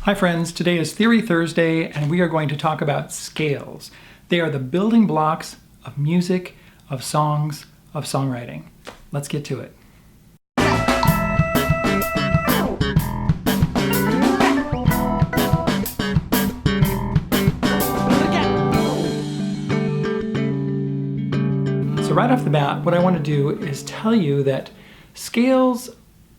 Hi friends, today is Theory Thursday and we are going to talk about scales. They are the building blocks of music, of songs, of songwriting. Let's get to it. So right off the bat, what I want to do is tell you that scales,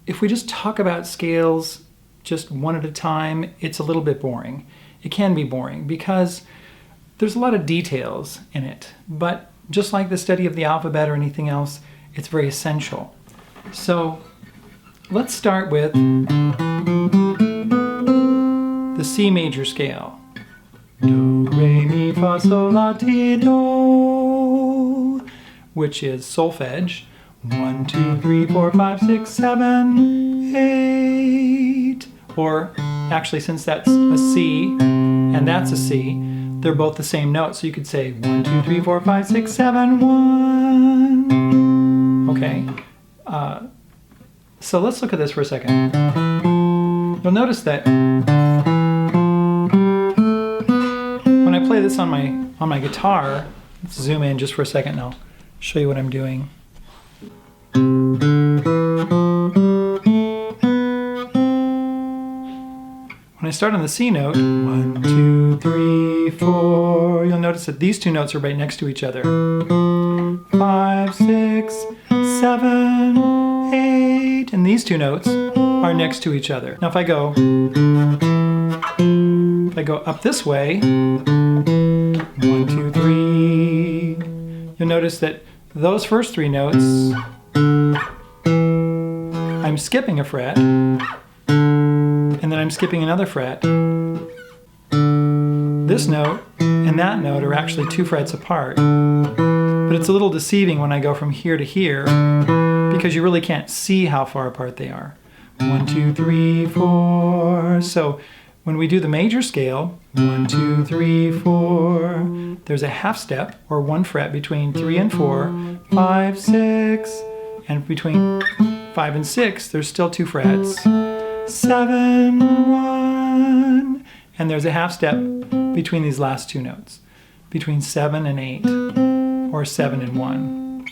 if we just talk about scales just one at a time, it's a little bit boring. It can be boring because there's a lot of details in it, but just like the study of the alphabet or anything else, it's very essential. So let's start with the C major scale. Do, re, mi, fa, sol, la, ti, do, which is solfege. 1, 2, 3, 4, 5, 6, 7, 8. Or actually, since that's a C and that's a C, they're both the same note. So you could say 1, 2, 3, 4, 5, 6, 7, 1. Okay. So let's look at this for a second. You'll notice that when I play this on my guitar, let's zoom in just for a second and I'll show you what I'm doing. When I start on the C note, 1, 2, 3, 4, you'll notice that these two notes are right next to each other. 5, 6, 7, 8, and these two notes are next to each other. Now if I go up this way, 1, 2, 3, you'll notice that those first three notes, I'm skipping a fret, and then I'm skipping another fret. This note and that note are actually 2 frets apart. But it's a little deceiving when I go from here to here because you really can't see how far apart they are. 1, 2, 3, 4. So when we do the major scale, 1, 2, 3, 4, there's a half step or 1 fret between 3 and 4, 5, 6, and between 5 and 6, there's still 2 frets. 7, 1, and there's a half step between these last two notes, between 7 and 8, or 7 and 1.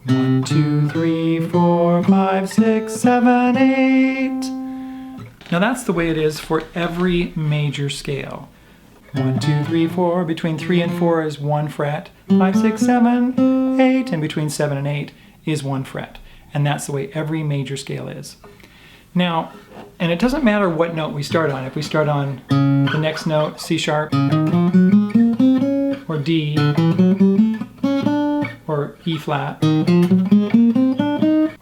1, 2, 3, 4, 5, 6, 7, 8. Now that's the way it is for every major scale. 1, 2, 3, 4, between 3 and 4 is 1 fret, 5, 6, 7, 8, and between 7 and 8 is 1 fret. And that's the way every major scale is. Now, and it doesn't matter what note we start on. If we start on the next note, C sharp, or D, or E flat,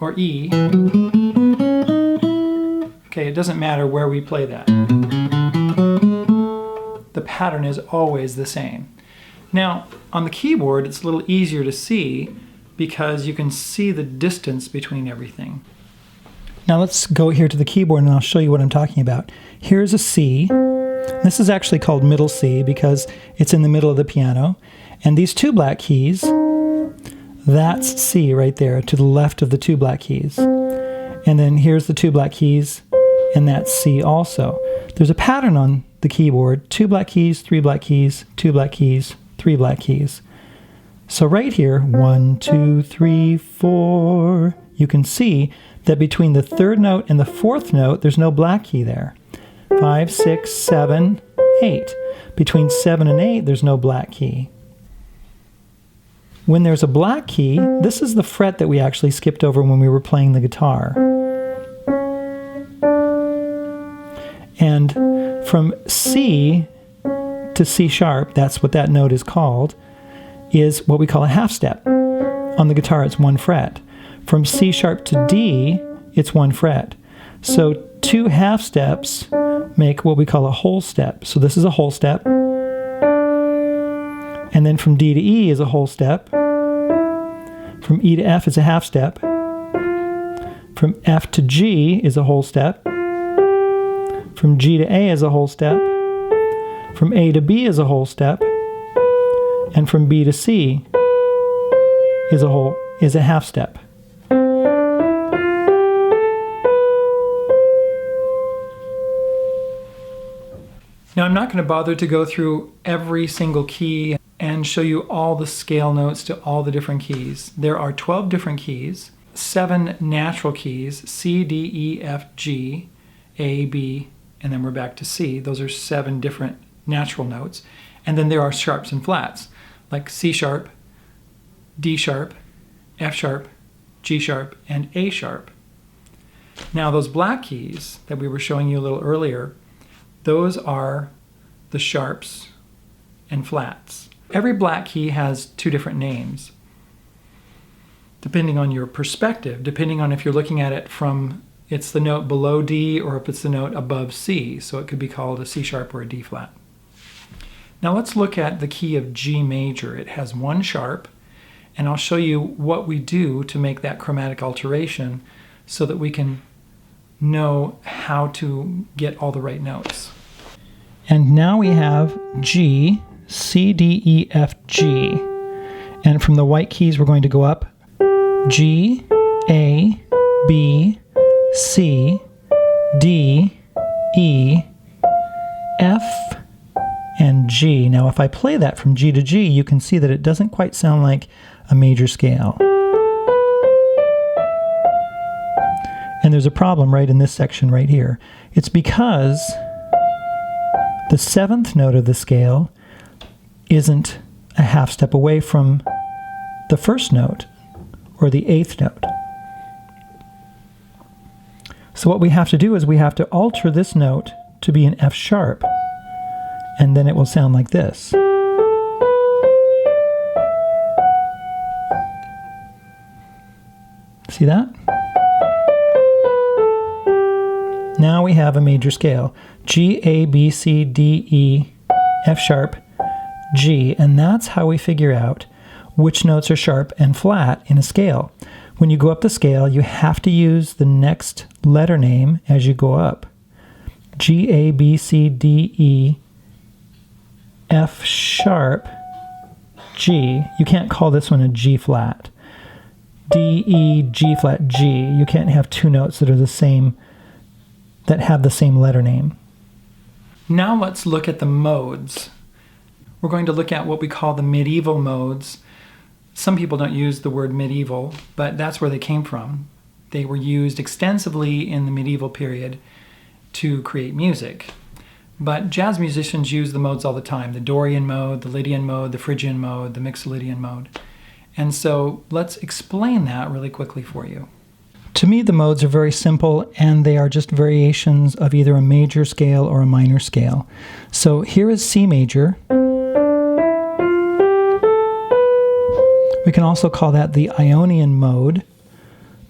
or E, okay, it doesn't matter where we play that. The pattern is always the same. Now, on the keyboard, it's a little easier to see because you can see the distance between everything. Now let's go here to the keyboard and I'll show you what I'm talking about. Here's a C. This is actually called middle C because it's in the middle of the piano. And these 2 black keys, that's C right there to the left of the 2 black keys. And then here's the 2 black keys and that's C also. There's a pattern on the keyboard, 2 black keys, 3 black keys, 2 black keys, 3 black keys. So right here, 1, 2, 3, 4, you can see that between the 3rd note and the 4th note, there's no black key there. 5, 6, 7, 8. Between 7 and 8, there's no black key. When there's a black key, this is the fret that we actually skipped over when we were playing the guitar. And from C to C sharp, that's what that note is called, is what we call a half step. On the guitar, it's 1 fret. From C sharp to D, it's 1 fret. So 2 half steps make what we call a whole step. So this is a whole step. And then from D to E is a whole step. From E to F is a half step. From F to G is a whole step. From G to A is a whole step. From A to B is a whole step. And from B to C is a half step. Now I'm not going to bother to go through every single key and show you all the scale notes to all the different keys. There are 12 different keys, 7 natural keys, C, D, E, F, G, A, B, and then we're back to C. Those are 7 different natural notes. And then there are sharps and flats, like C sharp, D sharp, F sharp, G sharp, and A sharp. Now those black keys that we were showing you a little earlier, those are the sharps and flats. Every black key has 2 different names, depending on your perspective, depending on if you're looking at it from it's the note below D or if it's the note above C. So it could be called a C sharp or a D flat. Now let's look at the key of G major. It has 1 sharp, and I'll show you what we do to make that chromatic alteration so that we can know how to get all the right notes. And now we have G, C, D, E, F, G. And from the white keys we're going to go up G, A, B, C, D, E, F, and G. Now if I play that from G to G, you can see that it doesn't quite sound like a major scale. And there's a problem right in this section right here. It's because the 7th note of the scale isn't a half step away from the 1st note or the 8th note. So what we have to do is we have to alter this note to be an F sharp, and then it will sound like this. See that? Now we have a major scale. G, A, B, C, D, E, F sharp, G, and that's how we figure out which notes are sharp and flat in a scale. When you go up the scale, you have to use the next letter name as you go up. G, A, B, C, D, E, F sharp, G. You can't call this one a G flat. D, E, G flat, G. You can't have 2 notes that are the same, that have the same letter name. Now let's look at the modes. We're going to look at what we call the medieval modes. Some people don't use the word medieval, but that's where they came from. They were used extensively in the medieval period to create music. But jazz musicians use the modes all the time: the Dorian mode, the Lydian mode, the Phrygian mode, the Mixolydian mode. And so let's explain that really quickly for you. To me, the modes are very simple, and they are just variations of either a major scale or a minor scale. So here is C major. We can also call that the Aeolian mode,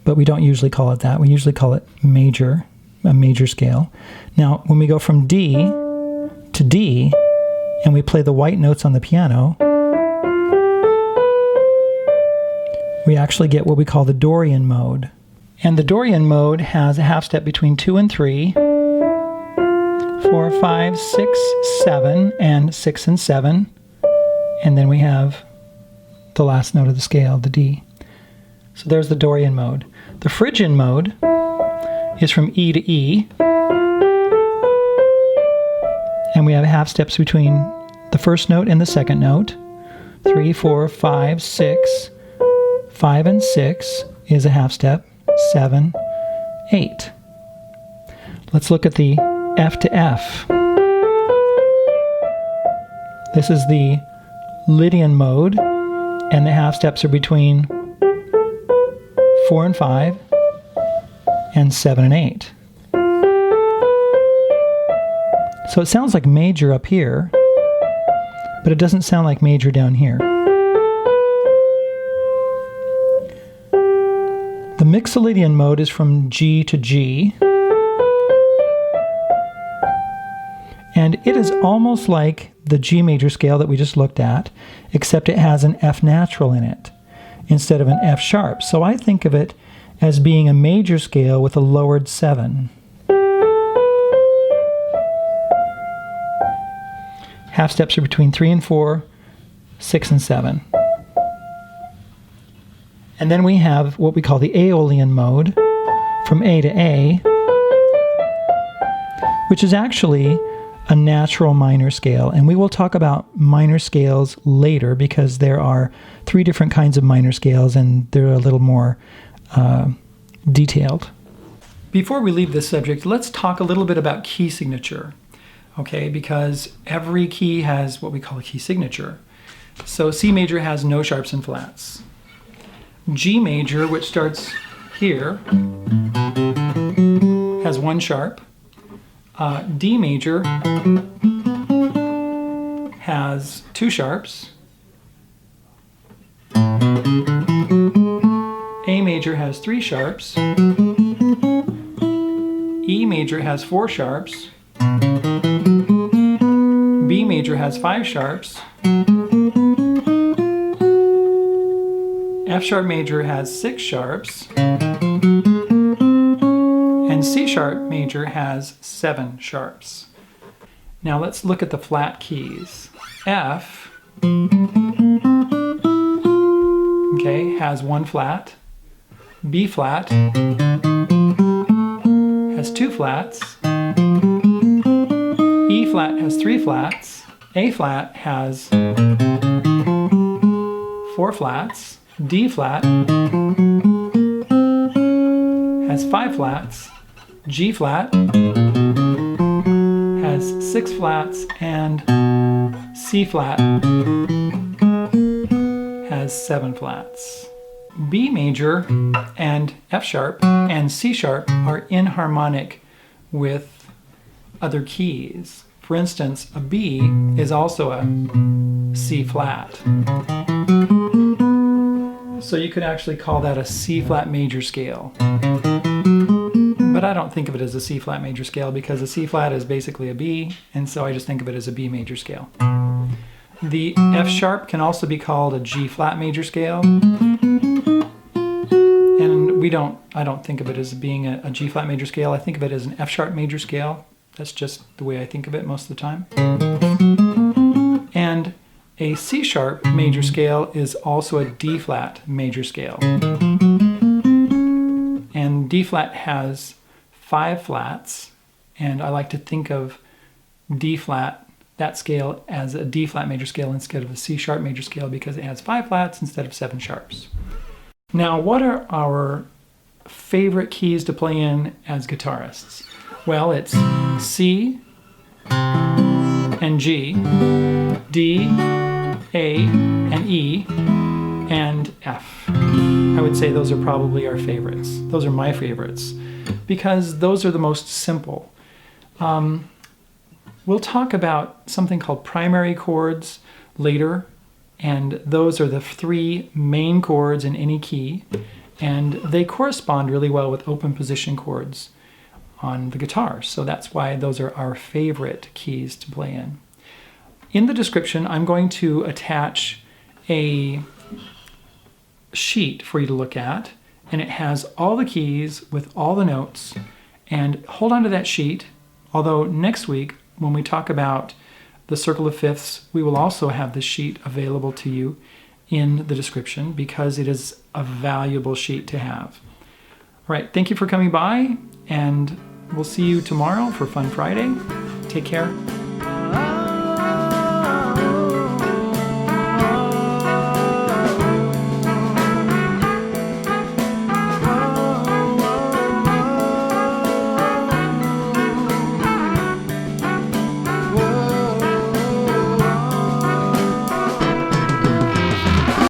but we don't usually call it that. We usually call it major, a major scale. Now, when we go from D to D, and we play the white notes on the piano, we actually get what we call the Dorian mode. And the Dorian mode has a half step between 2 and 3, 4, 5, 6, 7, and 6 and 7. And then we have the last note of the scale, the D. So there's the Dorian mode. The Phrygian mode is from E to E. And we have half steps between the first note and the second note. 3, 4, 5, 6. 5 and 6 is a half step. 7, 8. Let's look at the F to F. This is the Lydian mode, and the half steps are between 4 and 5 and 7 and 8. So it sounds like major up here, but it doesn't sound like major down here. The Mixolydian mode is from G to G, and it is almost like the G major scale that we just looked at, except it has an F natural in it instead of an F sharp. So I think of it as being a major scale with a lowered 7. Half steps are between 3 and 4, 6 and 7. And then we have what we call the Aeolian mode, from A to A, which is actually a natural minor scale. And we will talk about minor scales later because there are 3 different kinds of minor scales and they're a little more detailed. Before we leave this subject, let's talk a little bit about key signature, okay? Because every key has what we call a key signature. So C major has no sharps and flats. G major, which starts here, has 1 sharp. D major has 2 sharps. A major has 3 sharps. E major has 4 sharps. B major has 5 sharps. F sharp major has 6 sharps. And C sharp major has 7 sharps. Now let's look at the flat keys. F, okay, has 1 flat. B flat has 2 flats. E flat has 3 flats. A flat has 4 flats. D flat has 5 flats. G flat has 6 flats, and C flat has 7 flats. B major and F sharp and C sharp are inharmonic with other keys. For instance, a B is also a C flat. So you could actually call that a C flat major scale. But I don't think of it as a C flat major scale because a C flat is basically a B, and so I just think of it as a B major scale. The F sharp can also be called a G flat major scale. And I don't think of it as being a G flat major scale. I think of it as an F sharp major scale. That's just the way I think of it most of the time. And a C sharp major scale is also a D flat major scale. And D flat has 5 flats, and I like to think of D flat, that scale, as a D flat major scale instead of a C sharp major scale because it has 5 flats instead of 7 sharps. Now, what are our favorite keys to play in as guitarists? Well, it's C and G, D, A, and E, and F. I would say those are probably our favorites. Those are my favorites because those are the most simple. We'll talk about something called primary chords later, and those are the 3 main chords in any key, and they correspond really well with open position chords on the guitar. So that's why those are our favorite keys to play in. In the description, I'm going to attach a sheet for you to look at, and it has all the keys with all the notes. And hold on to that sheet, although next week when we talk about the circle of fifths, we will also have this sheet available to you in the description because it is a valuable sheet to have. All right, thank you for coming by, and we'll see you tomorrow for Fun Friday. Take care.